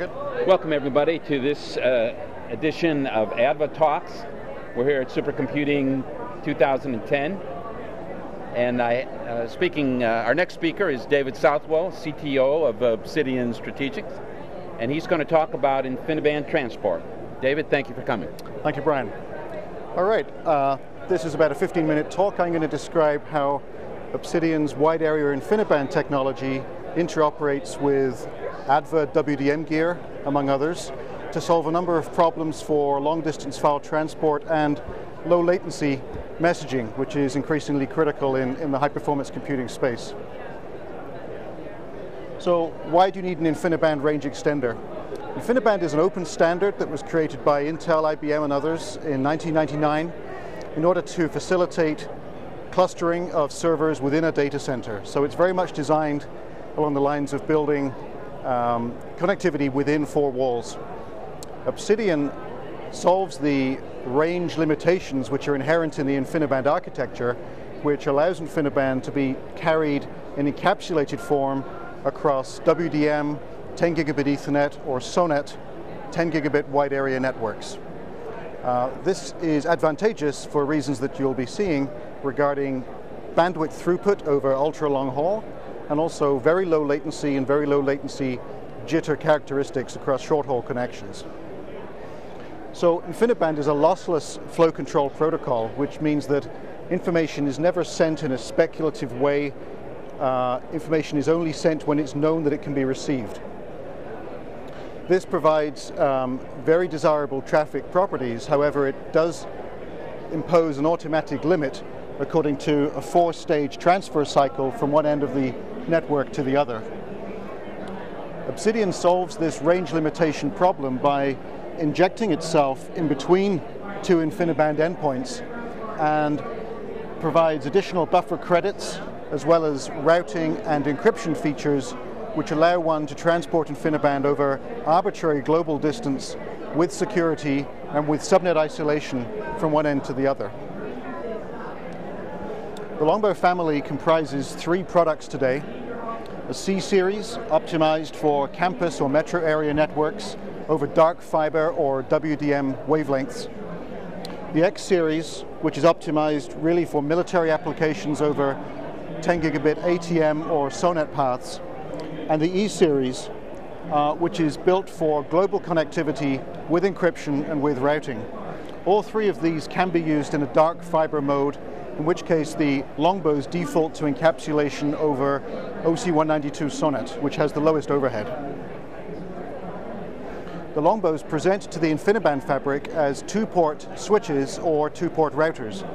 Market. Welcome everybody to this edition of ADVA Talks. We're here at Supercomputing 2010. And our next speaker is David Southwell, CTO of Obsidian Strategics. And he's going to talk about InfiniBand Transport. David, thank you for coming. Thank you, Brian. All right, this is about a 15-minute talk. I'm going to describe how Obsidian's wide area InfinIBand technology interoperates with ADVA WDM gear, among others, to solve a number of problems for long-distance file transport and low latency messaging, which is increasingly critical in the high-performance computing space. So why do you need an InfinIBand range extender? InfinIBand is an open standard that was created by Intel, IBM, and others in 1999 in order to facilitate clustering of servers within a data center. So it's very much designed along the lines of building connectivity within four walls. Obsidian solves the range limitations which are inherent in the InfinIBand architecture, which allows InfinIBand to be carried in encapsulated form across WDM, 10 gigabit Ethernet, or SONET 10 gigabit wide area networks. This is advantageous for reasons that you'll be seeing regarding bandwidth throughput over ultra long haul, and also very low latency and very low latency jitter characteristics across short haul connections. So InfinIBand is a lossless flow control protocol, which means that information is never sent in a speculative way. Information is only sent when it's known that it can be received. This provides very desirable traffic properties. However, it does impose an automatic limit according to a 4-stage transfer cycle from one end of the network to the other. Obsidian solves this range limitation problem by injecting itself in between two InfinIBand endpoints and provides additional buffer credits as well as routing and encryption features which allow one to transport InfinIBand over arbitrary global distance with security and with subnet isolation from one end to the other. The Longbow family comprises 3 products today: a C series optimized for campus or metro area networks over dark fiber or WDM wavelengths, the X series, which is optimized really for military applications over 10 gigabit ATM or SONET paths, and the E series, which is built for global connectivity with encryption and with routing. All 3 of these can be used in a dark fiber mode, in which case the Longbows default to encapsulation over OC192 SONET, which has the lowest overhead. The Longbows present to the InfinIBand fabric as 2-port switches or 2-port routers.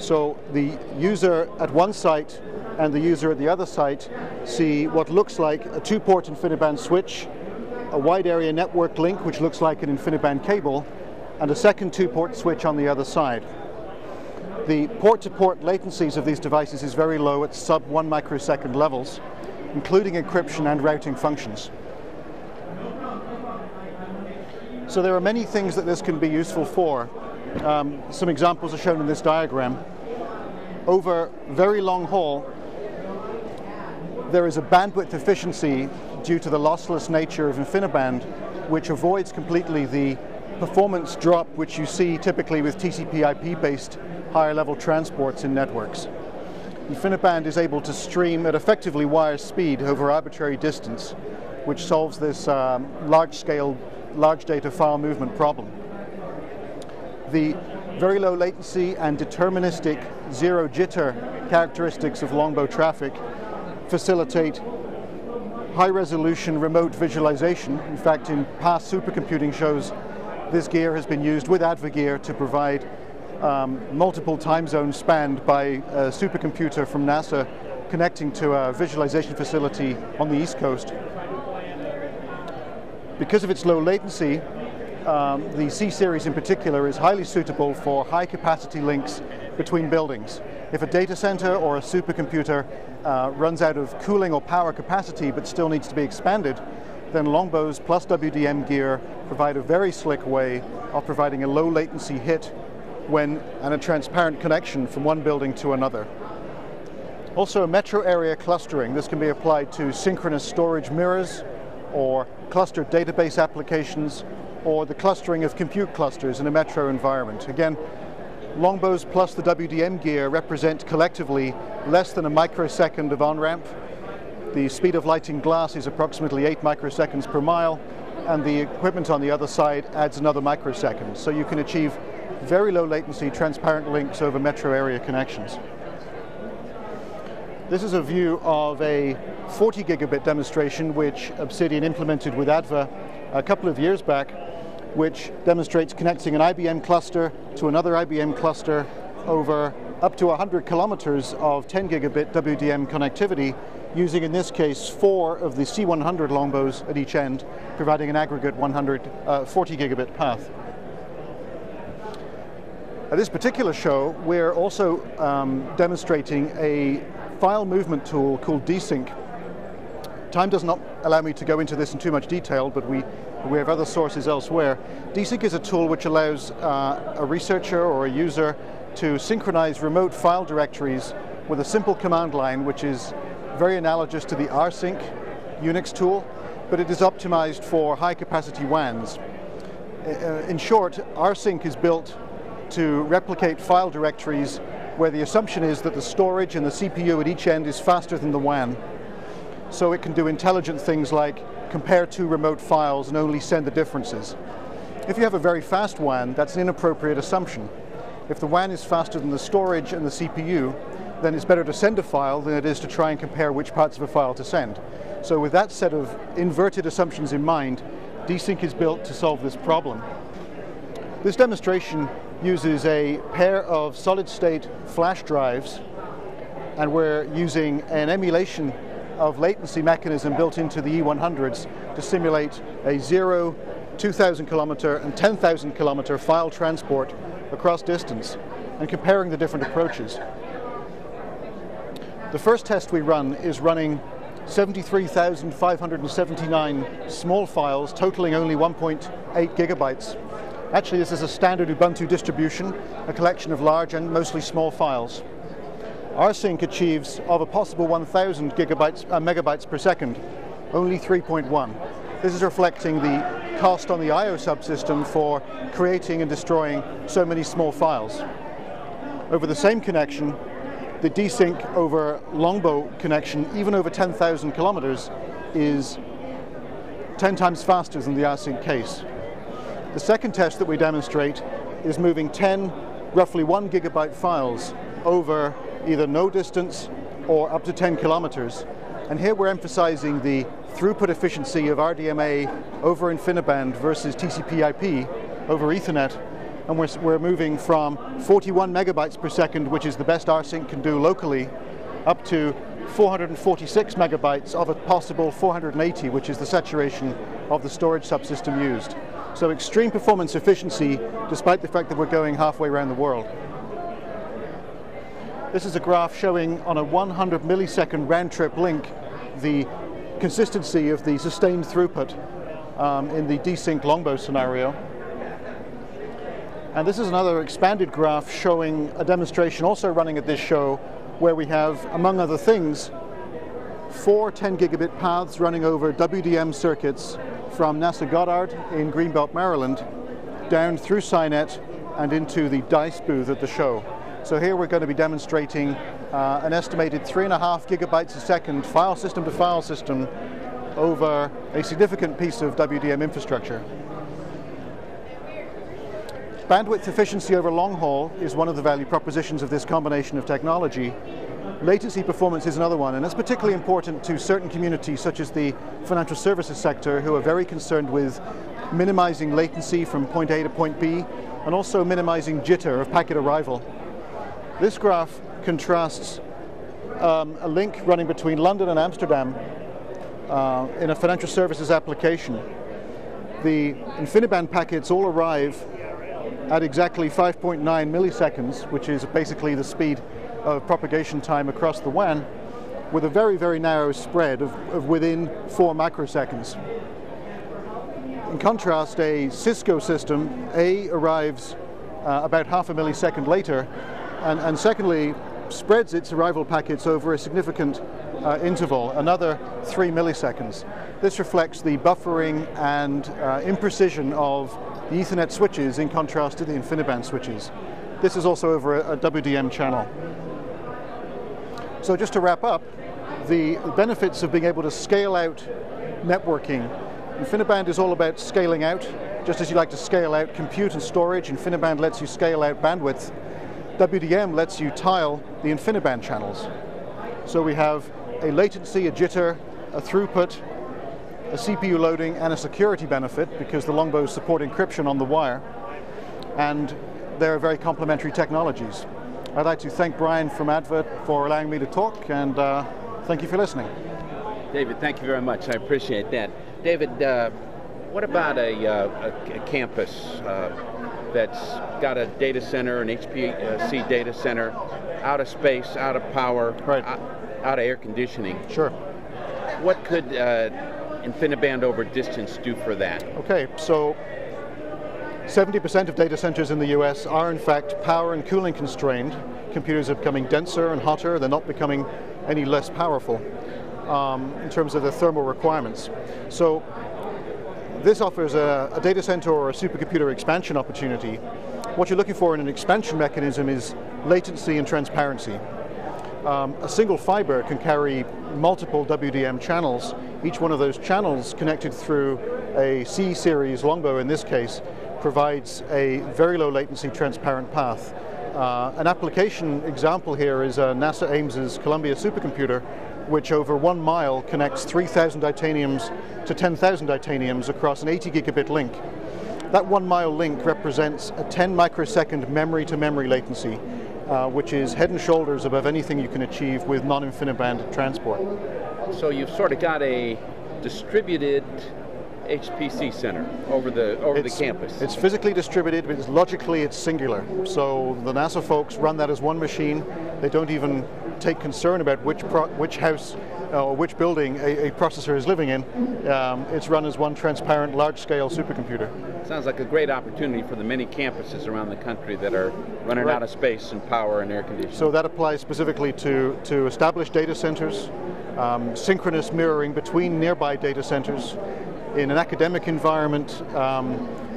So the user at one site and the user at the other site see what looks like a 2-port InfinIBand switch, a wide area network link which looks like an InfinIBand cable, and a second 2-port switch on the other side. The port-to-port latencies of these devices is very low at sub 1 microsecond levels, including encryption and routing functions. So there are many things that this can be useful for. Some examples are shown in this diagram. Over very long haul, there is a bandwidth efficiency due to the lossless nature of InfinIBand, which avoids completely the performance drop which you see typically with TCP/IP-based higher level transports in networks. InfinIBand is able to stream at effectively wire speed over arbitrary distance, which solves this large-scale, large data file movement problem. The very low latency and deterministic zero jitter characteristics of Longbow traffic facilitate high-resolution remote visualization. In fact, in past supercomputing shows, this gear has been used with ADVA gear to provide multiple time zones spanned by a supercomputer from NASA connecting to a visualization facility on the East Coast. Because of its low latency, the C series in particular is highly suitable for high capacity links between buildings. If a data center or a supercomputer runs out of cooling or power capacity but still needs to be expanded, then Longbows plus WDM gear provide a very slick way of providing a low latency hit and a transparent connection from one building to another. Also, metro area clustering. This can be applied to synchronous storage mirrors or clustered database applications, or the clustering of compute clusters in a metro environment. Again, Longbows plus the WDM gear represent collectively less than a microsecond of on-ramp. The speed of lighting glass is approximately 8 microseconds per mile, and the equipment on the other side adds another microsecond. So you can achieve very low latency transparent links over metro area connections. This is a view of a 40 gigabit demonstration which Obsidian implemented with ADVA a couple of years back, which demonstrates connecting an IBM cluster to another IBM cluster over up to 100 kilometers of 10 gigabit WDM connectivity, using in this case 4 of the C100 Longbows at each end, providing an aggregate 40 gigabit path. At this particular show, we're also demonstrating a file movement tool called dsync. Time does not allow me to go into this in too much detail, but we have other sources elsewhere. dsync is a tool which allows a researcher or a user to synchronize remote file directories with a simple command line, which is very analogous to the rsync Unix tool, but it is optimized for high capacity WANs. In short, rsync is built to replicate file directories where the assumption is that the storage and the CPU at each end is faster than the WAN. So it can do intelligent things like compare two remote files and only send the differences. If you have a very fast WAN, that's an inappropriate assumption. If the WAN is faster than the storage and the CPU, then it's better to send a file than it is to try and compare which parts of a file to send. So with that set of inverted assumptions in mind, dsync is built to solve this problem. This demonstration uses a pair of solid-state flash drives, and we're using an emulation of latency mechanism built into the E100s to simulate a 0, 2,000 kilometer and 10,000 kilometer file transport across distance, and comparing the different approaches. The first test we run is running 73,579 small files, totaling only 1.8 gigabytes. Actually, this is a standard Ubuntu distribution, a collection of large and mostly small files. rsync achieves, of a possible 1,000 megabytes per second, only 3.1. This is reflecting the cost on the I/O subsystem for creating and destroying so many small files. Over the same connection, the dsync over Longbow connection, even over 10,000 kilometers, is 10 times faster than the rsync case. The second test that we demonstrate is moving 10 roughly 1 gigabyte files over either no distance or up to 10 kilometers. And here we're emphasizing the throughput efficiency of RDMA over InfiniBand versus TCP/IP over Ethernet. And we're moving from 41 megabytes per second, which is the best rsync can do locally, up to 446 megabytes of a possible 480, which is the saturation of the storage subsystem used. So extreme performance efficiency, despite the fact that we're going halfway around the world. This is a graph showing on a 100 millisecond round-trip link the consistency of the sustained throughput in the dsync Longbow scenario. And this is another expanded graph showing a demonstration also running at this show, where we have, among other things, 4 10 gigabit paths running over WDM circuits from NASA Goddard in Greenbelt, Maryland, down through SciNet and into the DICE booth at the show. So here we're going to be demonstrating an estimated 3.5 gigabytes a second file system to file system over a significant piece of WDM infrastructure. Bandwidth efficiency over long haul is one of the value propositions of this combination of technology. Latency performance is another one, and it's particularly important to certain communities such as the financial services sector, who are very concerned with minimizing latency from point A to point B and also minimizing jitter of packet arrival. This graph contrasts a link running between London and Amsterdam in a financial services application. The InfiniBand packets all arrive at exactly 5.9 milliseconds, which is basically the speed of propagation time across the WAN, with a very, very narrow spread of within 4 microseconds. In contrast, a Cisco system, A, arrives about half a millisecond later, and secondly, spreads its arrival packets over a significant interval, another 3 milliseconds. This reflects the buffering and imprecision of the Ethernet switches in contrast to the InfiniBand switches. This is also over a WDM channel. So just to wrap up, the benefits of being able to scale out networking. InfinIBand is all about scaling out. Just as you like to scale out compute and storage, InfinIBand lets you scale out bandwidth. WDM lets you tile the InfinIBand channels. So we have a latency, a jitter, a throughput, a CPU loading, and a security benefit because the Longbows support encryption on the wire. And they're very complementary technologies. I'd like to thank Brian from ADVA for allowing me to talk, and thank you for listening. David, thank you very much. I appreciate that. David, what about a campus that's got a data center, an HPC data center, out of space, out of power, right, out of air conditioning? Sure. What could InfiniBand over distance do for that? Okay, so 70% of data centers in the US are in fact power and cooling constrained. Computers are becoming denser and hotter. They're not becoming any less powerful in terms of the thermal requirements. So this offers a data center or a supercomputer expansion opportunity. What you're looking for in an expansion mechanism is latency and transparency. A single fiber can carry multiple WDM channels. Each one of those channels connected through a C-series Longbow in this case provides a very low latency transparent path. An application example here is NASA Ames's Columbia supercomputer, which over 1 mile connects 3,000 titaniums to 10,000 titaniums across an 80 gigabit link. That 1 mile link represents a 10 microsecond memory to memory latency, which is head and shoulders above anything you can achieve with non-InfiniBand transport. So you've sort of got a distributed HPC center over the campus. It's physically distributed, but logically it's singular. So the NASA folks run that as one machine. They don't even take concern about which house or which building a processor is living in. It's run as one transparent, large-scale supercomputer. Sounds like a great opportunity for the many campuses around the country that are running out of space and power and air conditioning. So that applies specifically to established data centers, synchronous mirroring between nearby data centers. In an academic environment,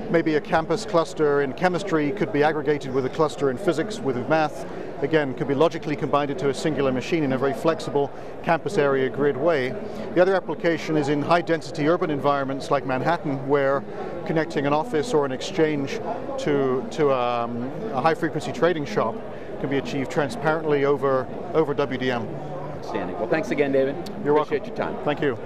maybe a campus cluster in chemistry could be aggregated with a cluster in physics, with math. Again, could be logically combined into a singular machine in a very flexible campus area grid way. The other application is in high density urban environments like Manhattan, where connecting an office or an exchange to a high frequency trading shop can be achieved transparently over WDM. Outstanding. Well, thanks again, David. You're welcome. Appreciate your time. Thank you.